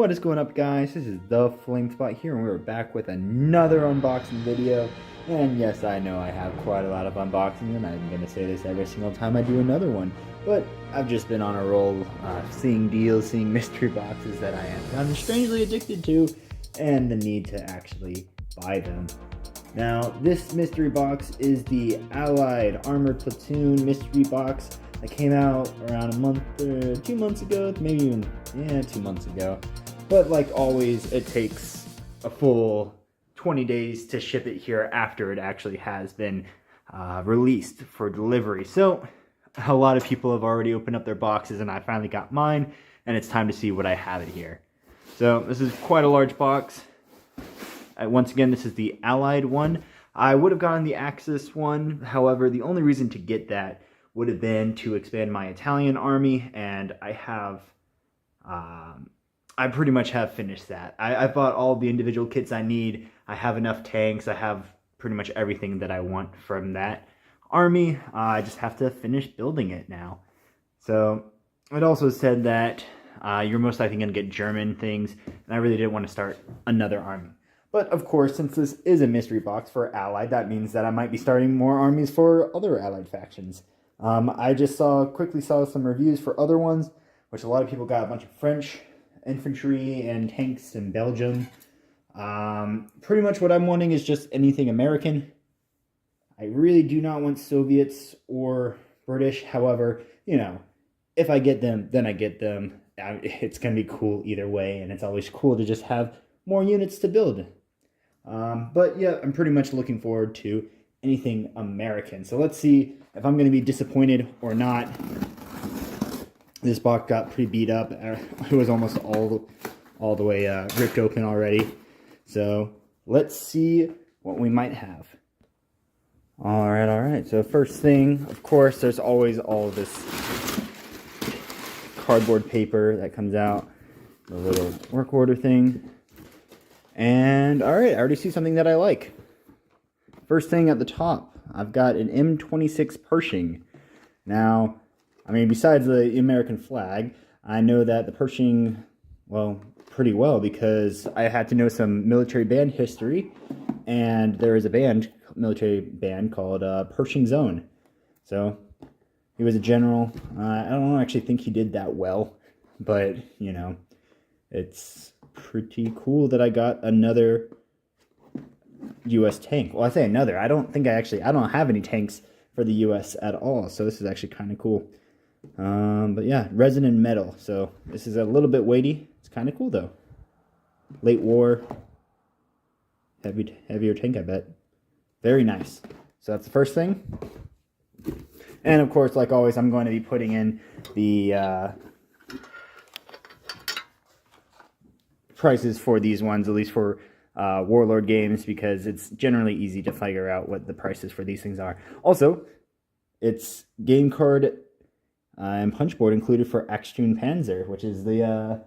What is going up, guys? This is the Flame Spot here, and we're back with another unboxing video. And yes, I know I have quite a lot of unboxings, and I'm going to say this every single time I do another one. But I've just been on a roll, seeing deals, seeing mystery boxes that I am gotten strangely addicted to, and the need to actually buy them. Now, this mystery box is the Allied Armored Platoon mystery box that came out around 2 months ago, maybe even, 2 months ago. But like always, it takes a full 20 days to ship it here after it actually has been released for delivery. So a lot of people have already opened up their boxes, and I finally got mine, and it's time to see what I have in here. So this is quite a large box. Once again, this is the Allied one. I would have gotten the Axis one, however, the only reason to get that would have been to expand my Italian army, and I pretty much have finished that. I bought all the individual kits I need. I have enough tanks. I have pretty much everything that I want from that army. I just have to finish building it now. So it also said that you're most likely going to get German things, and I really didn't want to start another army. But of course, since this is a mystery box for Allied, that means that I might be starting more armies for other Allied factions. I just quickly saw some reviews for other ones, which a lot of people got a bunch of French infantry and tanks in Belgium. Pretty much what I'm wanting is just anything American. I really do not want Soviets or British. However, you know, if I get them, then I get them. It's going to be cool either way, and it's always cool to just have more units to build. But yeah, I'm pretty much looking forward to anything American. So let's see if I'm going to be disappointed or not. This box got pretty beat up. It was almost all the way ripped open already. So let's see what we might have. All right. So first thing, of course, there's always all of this cardboard paper that comes out. The little work order thing. And all right, I already see something that I like. First thing at the top, I've got an M26 Pershing. Now, I mean, besides the American flag, I know that the Pershing, well, pretty well, because I had to know some military band history, and there is a military band called Pershing Zone. So, he was a general. I don't actually think he did that well, but, you know, it's pretty cool that I got another U.S. tank. Well, I say another. I don't have any tanks for the U.S. at all, so this is actually kind of cool. But yeah, resin and metal. So this is a little bit weighty. It's kind of cool though. Late war, heavier tank, I bet. Very nice. So that's the first thing. And of course, like always, I'm going to be putting in the prices for these ones, at least for Warlord games, because it's generally easy to figure out what the prices for these things are. Also, it's game card and punch board included for Achtung Panzer, which is the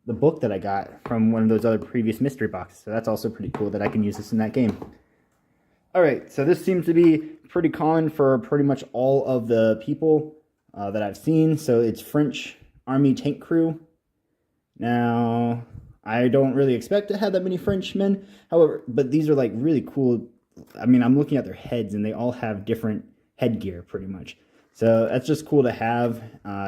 book that I got from one of those other previous mystery boxes. So that's also pretty cool that I can use this in that game. Alright, so this seems to be pretty common for pretty much all of the people that I've seen. So it's French Army Tank Crew. Now, I don't really expect to have that many Frenchmen, however, but these are like really cool. I mean, I'm looking at their heads, and they all have different headgear pretty much. So that's just cool to have,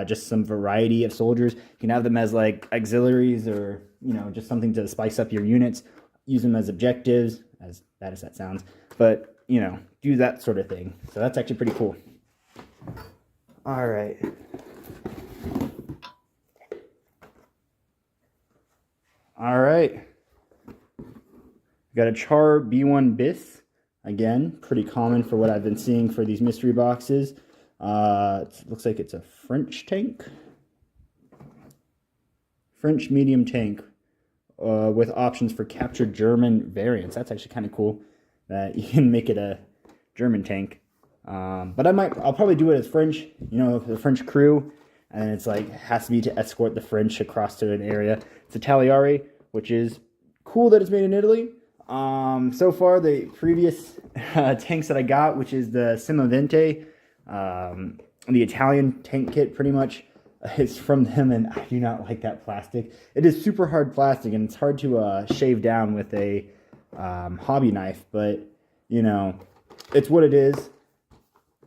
just some variety of soldiers. You can have them as like auxiliaries, or, you know, just something to spice up your units. Use them as objectives, as bad as that sounds, but, you know, do that sort of thing. So that's actually pretty cool. All right. All right. Got a Char B1 Bis. Again, pretty common for what I've been seeing for these mystery boxes. It looks like it's a French tank. French medium tank with options for captured German variants. That's actually kind of cool that you can make it a German tank. But I'll probably do it as French, you know, the French crew. And it's like, has to be to escort the French across to an area. It's a Tagliari, which is cool that it's made in Italy. So far, the previous tanks that I got, which is the Simovente, the Italian tank kit, pretty much, It's from them, and I do not like that plastic. It is super hard plastic, and it's hard to shave down with a hobby knife, but, you know, it's what it is.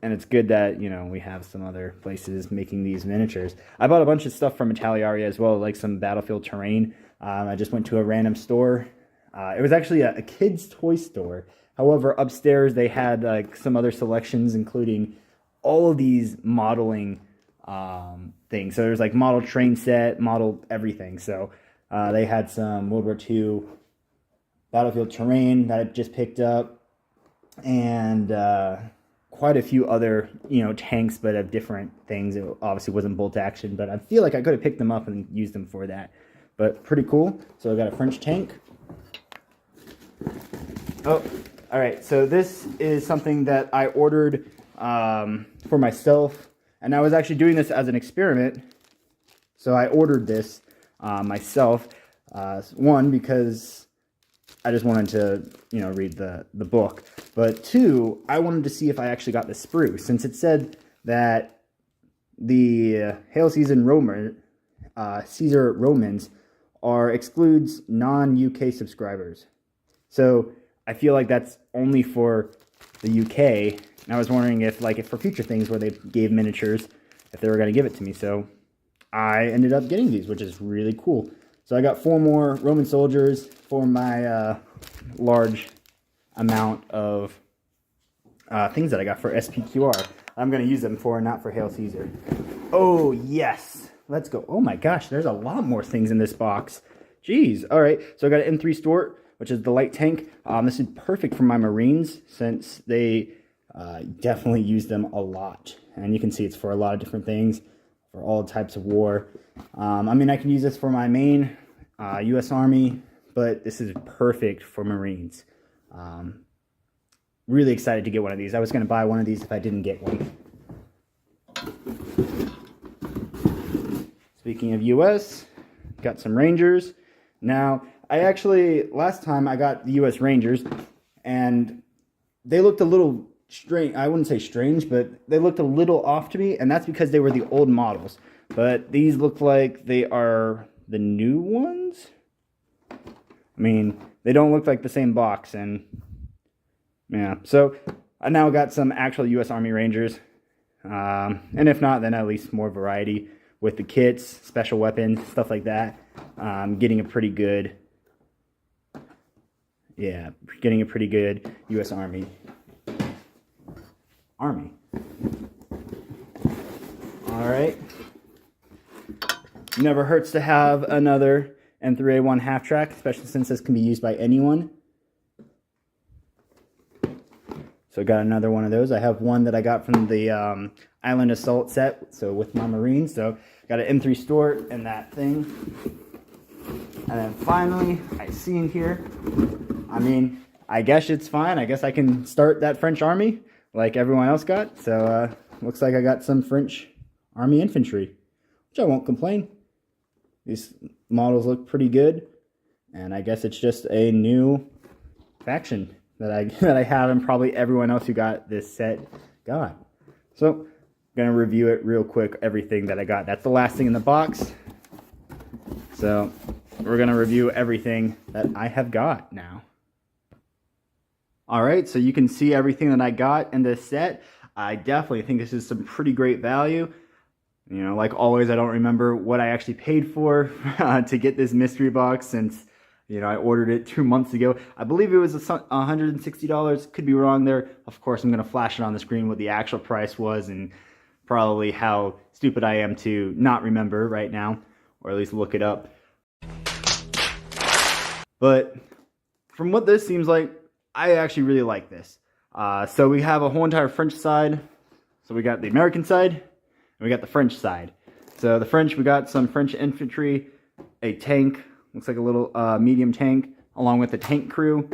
And it's good that, you know, we have some other places making these miniatures. I bought a bunch of stuff from Italiaria as well, like some battlefield terrain. I just went to a random store. It was actually a kid's toy store. However, upstairs they had like some other selections, including all of these modeling things. So there's like model train set, model everything. So they had some World War II battlefield terrain that I just picked up, and quite a few other, you know, tanks, but of different things. It obviously wasn't bolt action, but I feel like I could have picked them up and used them for that. But pretty cool. So I got a French tank. Oh, all right. So this is something that I ordered for myself, and I was actually doing this as an experiment. So I ordered this myself. One, because I just wanted to, you know, read the book. But two, I wanted to see if I actually got the sprue, since it said that the Hail Caesar Romans excludes non-UK subscribers. So I feel like that's only for the UK. And I was wondering if for future things where they gave miniatures, if they were going to give it to me. So I ended up getting these, which is really cool. So I got 4 more Roman soldiers for my large amount of things that I got for SPQR. I'm going to use them for, not for Hail Caesar. Oh, yes. Let's go. Oh my gosh, there's a lot more things in this box. Jeez. All right, so I got an M3 Stort, which is the light tank. This is perfect for my Marines, since they definitely use them a lot. And you can see it's for a lot of different things, for all types of war. I mean, I can use this for my main U.S. Army, but this is perfect for Marines. Really excited to get one of these. I was going to buy one of these if I didn't get one. Speaking of U.S., got some Rangers. Now, last time I got the U.S. Rangers, and they looked a little strange. I wouldn't say strange, but they looked a little off to me, and that's because they were the old models. But these look like they are the new ones. I mean, they don't look like the same box, and yeah. So I now got some actual U.S. Army Rangers, and if not, then at least more variety with the kits, special weapons, stuff like that. Getting a pretty good U.S. Army. All right. Never hurts to have another M3A1 half track, especially since this can be used by anyone. So I got another one of those. I have one that I got from the Island Assault set, so with my Marines. So got an M3 Stort and that thing. And then finally, I see in here, I mean, I guess it's fine. I guess I can start that French army like everyone else got. So looks like I got some French army infantry, which I won't complain. These models look pretty good, and I guess it's just a new faction that I have, and probably everyone else who got this set got. So I'm gonna review it real quick, everything that I got. That's the last thing in the box. So we're gonna review everything that I have got now. All right, so you can see everything that I got in this set. I definitely think this is some pretty great value. You know, like always, I don't remember what I actually paid for to get this mystery box, since, you know, I ordered it 2 months ago. I believe it was $160. Could be wrong there. Of course, I'm going to flash it on the screen what the actual price was, and probably how stupid I am to not remember right now, or at least look it up. But from what this seems like, I actually really like this. So we have a whole entire French side. So we got the American side, and we got the French side. So the French, we got some French infantry, a tank, looks like a little medium tank, along with the tank crew.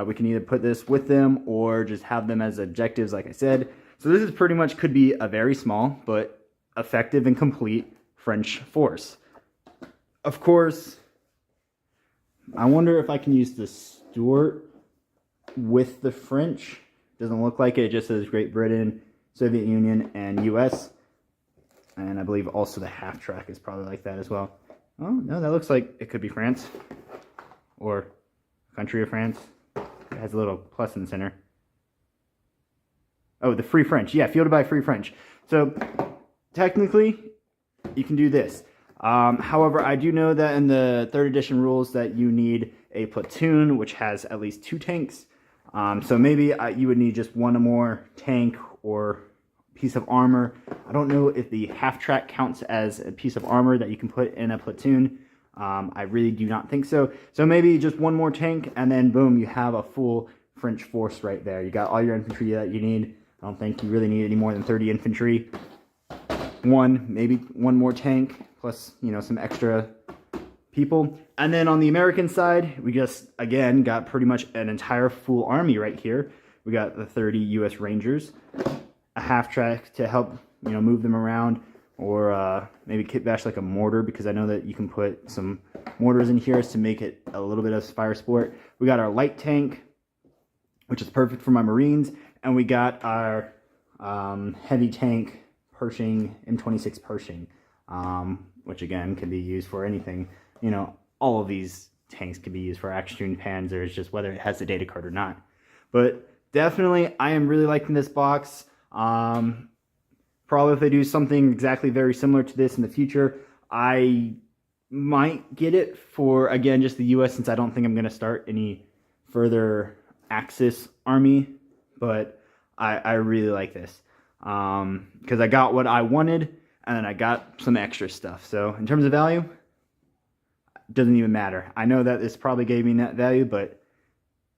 We can either put this with them or just have them as objectives, like I said. So this is pretty much could be a very small but effective and complete French force. Of course, I wonder if I can use the Stort with the French. Doesn't look like it. It just says Great Britain, Soviet Union, and US. And I believe also the half track is probably like that as well. Oh, no, that looks like it could be France. Or country of France. It has a little plus in the center. Oh, the Free French. Yeah, fielded by Free French. So, technically, you can do this. However, I do know that in the 3rd edition rules that you need a platoon, which has at least 2 tanks. So maybe you would need just one or more tank or piece of armor. I don't know if the half track counts as a piece of armor that you can put in a platoon. I really do not think so. So maybe just one more tank, and then boom, you have a full French force right there. You got all your infantry that you need. I don't think you really need any more than 30 infantry. Maybe one more tank, plus, you know, some extra people. And then on the American side, we just, again, got pretty much an entire full army right here. We got the 30 U.S. Rangers, a half track to help, you know, move them around, or maybe kit bash like a mortar, because I know that you can put some mortars in here to make it a little bit of fire sport. We got our light tank, which is perfect for my Marines, and we got our heavy tank Pershing, M26 Pershing, which again can be used for anything. You know, all of these tanks can be used for action panzers, just whether it has the data card or not. But definitely, I am really liking this box. Probably if they do something exactly very similar to this in the future, I might get it for, again, just the US, since I don't think I'm going to start any further Axis army. But I really like this, because I got what I wanted, and then I got some extra stuff. So in terms of value, it doesn't even matter. I know that this probably gave me net value, but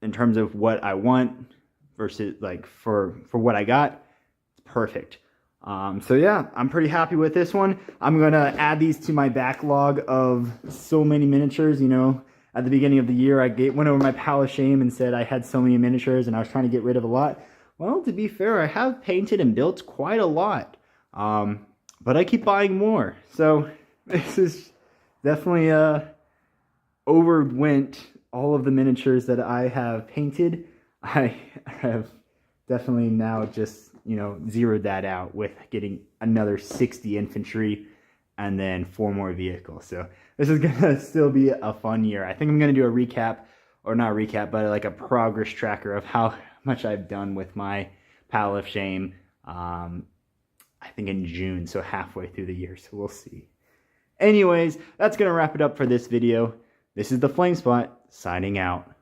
in terms of what I want versus like for what I got, it's perfect. So yeah, I'm pretty happy with this one. I'm gonna add these to my backlog of so many miniatures. You know, at the beginning of the year, I went over my pile of shame and said I had so many miniatures and I was trying to get rid of a lot. Well, to be fair, I have painted and built quite a lot, but I keep buying more. So this is definitely overwent all of the miniatures that I have painted. I have definitely now just, you know, zeroed that out with getting another 60 infantry and then 4 more vehicles. So this is gonna still be a fun year. I think I'm gonna do a recap, or not a recap, but like a progress tracker of how much I've done with my Pile of Shame. I think in June, so halfway through the year, so we'll see. Anyways, that's gonna wrap it up for this video. This is the Flame Spot, signing out.